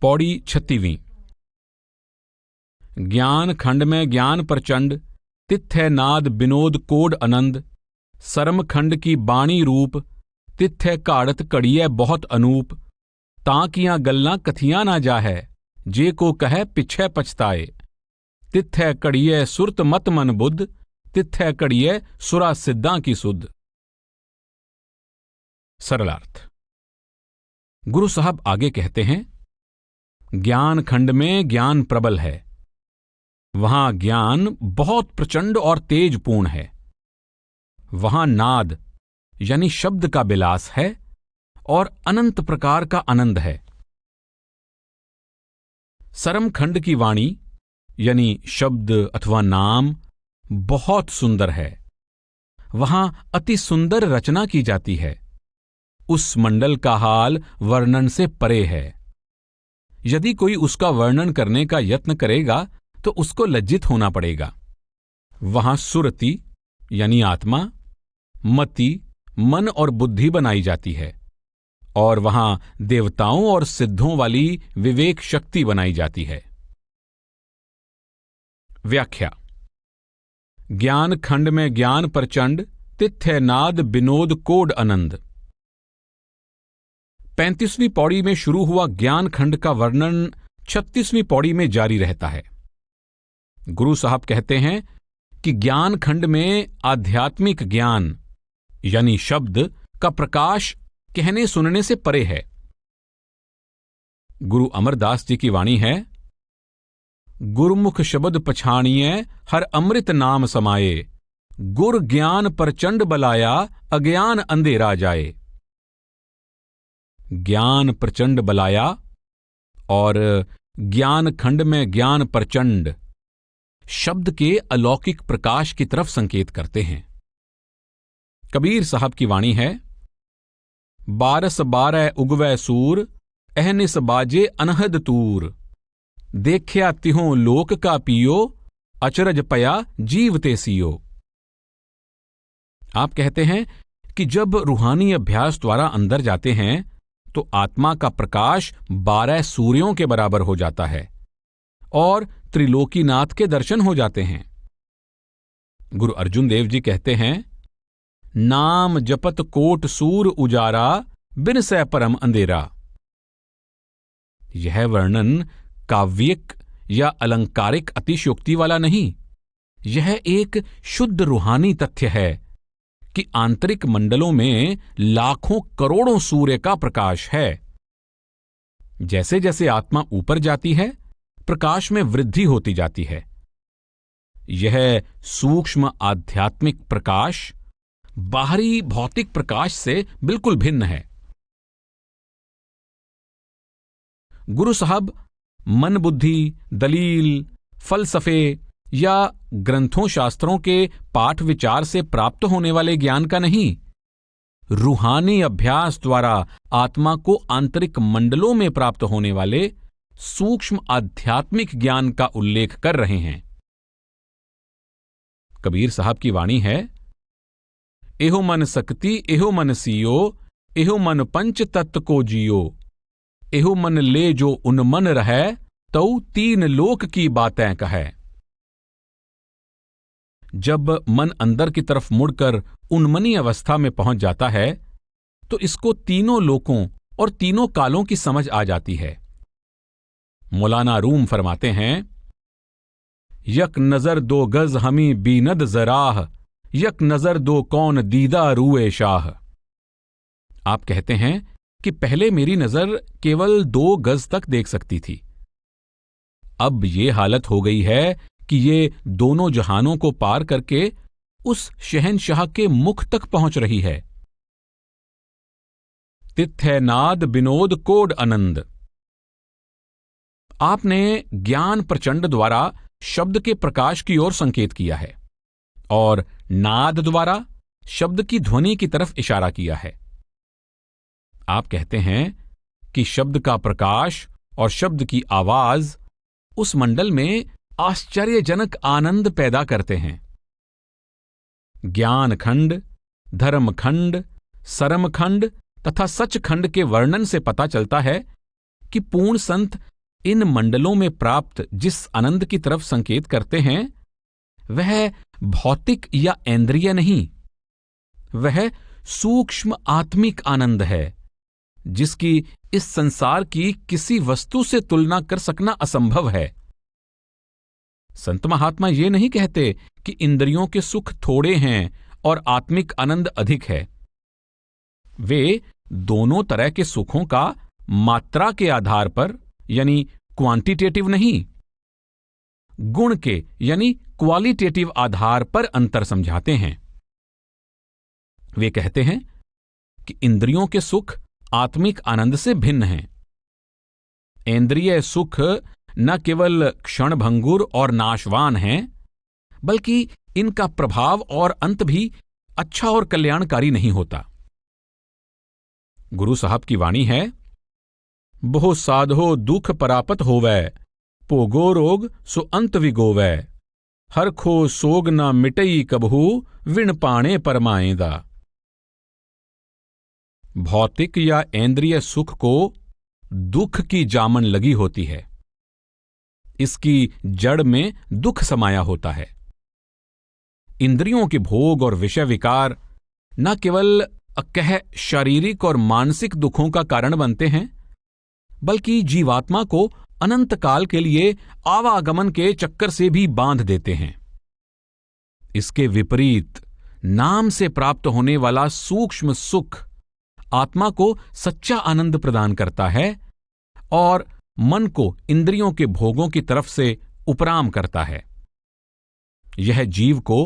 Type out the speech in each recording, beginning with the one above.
पौड़ी 36वीं। ज्ञान खंड में ज्ञान प्रचंड, तिथ है नाद विनोद कोड आनंद। सरम खंड की बाणी रूप, तिथ है काड़त कड़िए बहुत अनूप। तांकियां गल्लां कथियां ना जाहै, जे को कहे पिछे पछताए। तिथ है कड़िए सुरत मत मन बुद्ध, तिथ है कड़िए सुरा सिद्धां की सुध। सरलार्थ। गुरु साहब आगे कहते हैं, ज्ञान खंड में ज्ञान प्रबल है। वहां ज्ञान बहुत प्रचंड और तेजपूर्ण है। वहां नाद यानी शब्द का विलास है और अनंत प्रकार का आनंद है। सरम खंड की वाणी यानी शब्द अथवा नाम बहुत सुंदर है। वहां अति सुंदर रचना की जाती है। उस मंडल का हाल वर्णन से परे है। यदि कोई उसका वर्णन करने का यत्न करेगा तो उसको लज्जित होना पड़ेगा। वहां सुरति यानी आत्मा, मति मन और बुद्धि बनाई जाती है और वहां देवताओं और सिद्धों वाली विवेक शक्ति बनाई जाती है। व्याख्या। ज्ञान खंड में ज्ञान प्रचंड, तिथ है नाद विनोद कोड आनंद। 35वीं पौड़ी में शुरू हुआ ज्ञान खंड का वर्णन 36वीं पौड़ी में जारी रहता है। गुरु साहब कहते हैं कि ज्ञान खंड में आध्यात्मिक ज्ञान यानी शब्द का प्रकाश कहने सुनने से परे है। गुरु अमरदास जी की वाणी है, गुरमुख शब्द पछाणिए हर अमृत नाम समाये। गुर ज्ञान प्रचंड बलाया अज्ञान अंधेरा जाए। ज्ञान प्रचंड बलाया और ज्ञान खंड में ज्ञान प्रचंड शब्द के अलौकिक प्रकाश की तरफ संकेत करते हैं। कबीर साहब की वाणी है, बारस बारह उगवै सूर, अहनिस बाजे अनहद तूर। देखया तिहों लोक का पियो, अचरज पया जीवते सियो। आप कहते हैं कि जब रूहानी अभ्यास द्वारा अंदर जाते हैं तो आत्मा का प्रकाश 12 सूर्यों के बराबर हो जाता है और त्रिलोकीनाथ के दर्शन हो जाते हैं। गुरु अर्जुन देव जी कहते हैं, नाम जपत कोट सूर उजारा, बिन सै परम अंधेरा। यह वर्णन काव्यिक या अलंकारिक अतिशयोक्ति वाला नहीं, यह एक शुद्ध रूहानी तथ्य है कि आंतरिक मंडलों में लाखों करोड़ों सूर्य का प्रकाश है। जैसे जैसे आत्मा ऊपर जाती है, प्रकाश में वृद्धि होती जाती है। यह सूक्ष्म आध्यात्मिक प्रकाश बाहरी भौतिक प्रकाश से बिल्कुल भिन्न है। गुरु साहब मन बुद्धि, दलील, फलसफे या ग्रंथों शास्त्रों के पाठ विचार से प्राप्त होने वाले ज्ञान का नहीं, रूहानी अभ्यास द्वारा आत्मा को आंतरिक मंडलों में प्राप्त होने वाले सूक्ष्म आध्यात्मिक ज्ञान का उल्लेख कर रहे हैं। कबीर साहब की वाणी है, एहो मन सकती एहो मन सियो, एहो मन पंच तत्व को जियो। एहो मन ले जो उन मन रहे, तऊ 3 लोक की बातें कहे। जब मन अंदर की तरफ मुड़कर उन्मनी अवस्था में पहुंच जाता है तो इसको तीनों लोकों और तीनों कालों की समझ आ जाती है। मौलाना रूम फरमाते हैं, यक नजर 2 गज हमी बीनद जराह, यक नजर 2 कौन दीदा रूए शाह। आप कहते हैं कि पहले मेरी नजर केवल 2 गज तक देख सकती थी, अब ये हालत हो गई है कि ये दोनों जहानों को पार करके उस शहंशाह के मुख तक पहुंच रही है। तिथ है नाद विनोद कोड आनंद। आपने ज्ञान प्रचंड द्वारा शब्द के प्रकाश की ओर संकेत किया है और नाद द्वारा शब्द की ध्वनि की तरफ इशारा किया है। आप कहते हैं कि शब्द का प्रकाश और शब्द की आवाज उस मंडल में आश्चर्यजनक आनंद पैदा करते हैं। ज्ञान खंड, धर्म खंड, सरम खंड तथा सच खंड के वर्णन से पता चलता है कि पूर्ण संत इन मंडलों में प्राप्त जिस आनंद की तरफ संकेत करते हैं वह भौतिक या इंद्रिय नहीं, वह सूक्ष्म आत्मिक आनंद है जिसकी इस संसार की किसी वस्तु से तुलना कर सकना असंभव है। संत महात्मा ये नहीं कहते कि इंद्रियों के सुख थोड़े हैं और आत्मिक आनंद अधिक है। वे दोनों तरह के सुखों का मात्रा के आधार पर यानी क्वांटिटेटिव नहीं, गुण के यानी क्वालिटेटिव आधार पर अंतर समझाते हैं। वे कहते हैं कि इंद्रियों के सुख आत्मिक आनंद से भिन्न हैं। इंद्रिय सुख न केवल क्षणभंगुर और नाशवान हैं, बल्कि इनका प्रभाव और अंत भी अच्छा और कल्याणकारी नहीं होता। गुरु साहब की वाणी है, बहु साधो दुख परापत होवै, पोगो रोग सो अंत विगोवै, हर खो सोग न मिटई कबहू, विण पाणे परमाएदा। भौतिक या इंद्रिय सुख को दुख की जामन लगी होती है, इसकी जड़ में दुख समाया होता है। इंद्रियों के भोग और विषय विकार न केवल कह शारीरिक और मानसिक दुखों का कारण बनते हैं, बल्कि जीवात्मा को अनंत काल के लिए आवागमन के चक्कर से भी बांध देते हैं। इसके विपरीत नाम से प्राप्त होने वाला सूक्ष्म सुख आत्मा को सच्चा आनंद प्रदान करता है और मन को इंद्रियों के भोगों की तरफ से उपराम करता है। यह जीव को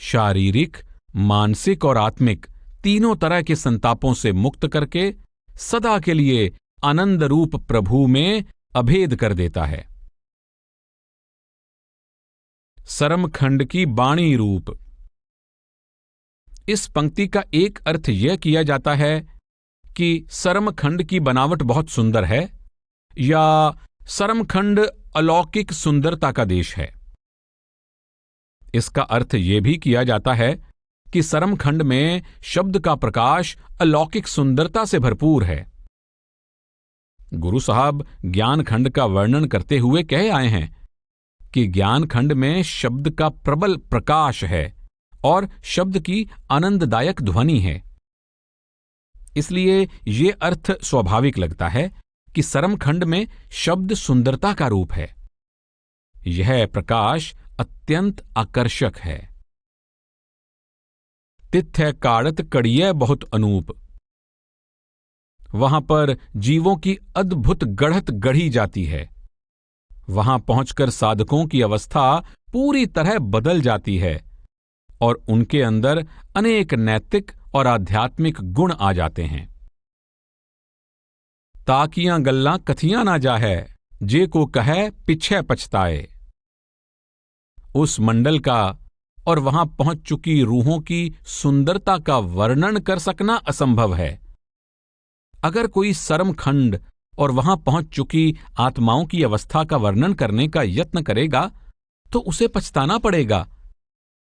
शारीरिक, मानसिक और आत्मिक तीनों तरह के संतापों से मुक्त करके सदा के लिए आनंद रूप प्रभु में अभेद कर देता है। सरमखंड की बाणी रूप। इस पंक्ति का एक अर्थ यह किया जाता है कि सरमखंड की बनावट बहुत सुंदर है या सरमखंड अलौकिक सुंदरता का देश है। इसका अर्थ यह भी किया जाता है कि सरमखंड में शब्द का प्रकाश अलौकिक सुंदरता से भरपूर है। गुरु साहब ज्ञानखंड का वर्णन करते हुए कह आए हैं कि ज्ञानखंड में शब्द का प्रबल प्रकाश है और शब्द की आनंददायक ध्वनि है। इसलिए यह अर्थ स्वाभाविक लगता है कि सरमखंड में शब्द सुंदरता का रूप है। यह प्रकाश अत्यंत आकर्षक है। तिथ्य काड़त कड़िय बहुत अनूप। वहां पर जीवों की अद्भुत गढ़त गढ़ी जाती है। वहां पहुंचकर साधकों की अवस्था पूरी तरह बदल जाती है और उनके अंदर अनेक नैतिक और आध्यात्मिक गुण आ जाते हैं। ताकियां गल्लां कथियां ना जाहे, जे को कहे पिछे पछताए। उस मंडल का और वहां पहुंच चुकी रूहों की सुंदरता का वर्णन कर सकना असंभव है। अगर कोई सरमखंड और वहां पहुंच चुकी आत्माओं की अवस्था का वर्णन करने का यत्न करेगा तो उसे पछताना पड़ेगा,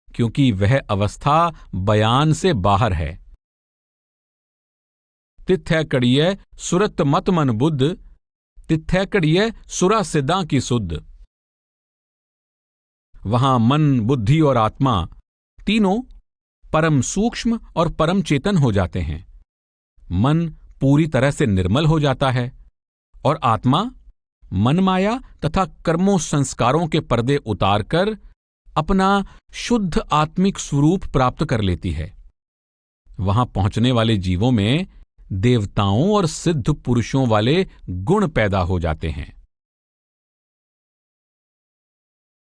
क्योंकि वह अवस्था बयान से बाहर है। तिथ्य कड़िय सुरत मत मन बुद्ध, तिथ्य कड़िय सुरा सिद्धा की सुध। वहां मन, बुद्धि और आत्मा तीनों परम सूक्ष्म और परम चेतन हो जाते हैं। मन पूरी तरह से निर्मल हो जाता है और आत्मा मन माया तथा कर्मों संस्कारों के पर्दे उतारकर अपना शुद्ध आत्मिक स्वरूप प्राप्त कर लेती है। वहां पहुंचने वाले जीवों में देवताओं और सिद्ध पुरुषों वाले गुण पैदा हो जाते हैं।